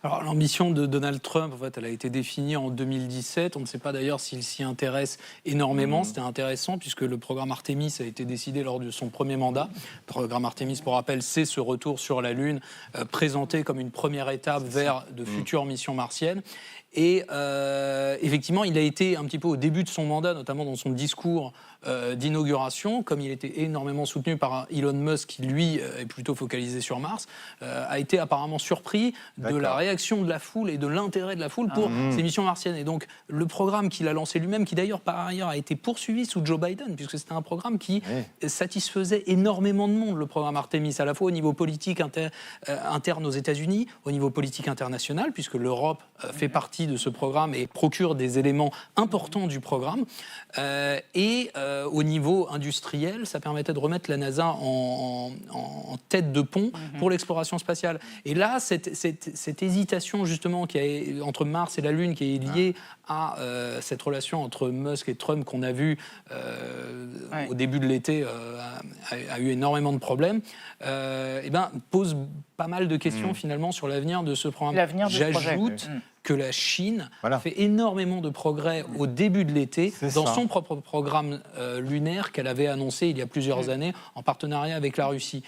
Alors, l'ambition de Donald Trump, en fait, elle a été définie en 2017. On ne sait pas d'ailleurs s'il s'y intéresse énormément. C'était intéressant puisque le programme Artemis a été décidé lors de son premier mandat. Le programme Artemis, pour rappel, c'est ce retour sur la Lune présenté comme une première étape vers de futures missions martiennes. Et effectivement, il a été un petit peu au début de son mandat, notamment dans son discours d'inauguration, comme il était énormément soutenu par Elon Musk, qui lui est plutôt focalisé sur Mars, a été apparemment surpris de la réaction de la foule et de l'intérêt de la foule pour ces missions martiennes. Et donc, le programme qu'il a lancé lui-même, qui d'ailleurs par ailleurs a été poursuivi sous Joe Biden, puisque c'était un programme qui satisfaisait énormément de monde, le programme Artemis, à la fois au niveau politique interne aux États-Unis, au niveau politique international, puisque l'Europe fait partie de ce programme et procure des éléments importants du programme, et au niveau industriel, ça permettait de remettre la NASA en tête de pont pour l'exploration spatiale. Et là, cette hésitation justement entre Mars et la Lune, qui est liée à cette relation entre Musk et Trump qu'on a vu au début de l'été, a eu énormément de problèmes, pose pas mal de questions finalement sur l'avenir de ce programme. J'ajoute que la Chine fait énormément de progrès au début de l'été dans son propre programme lunaire qu'elle avait annoncé il y a plusieurs années en partenariat avec la Russie.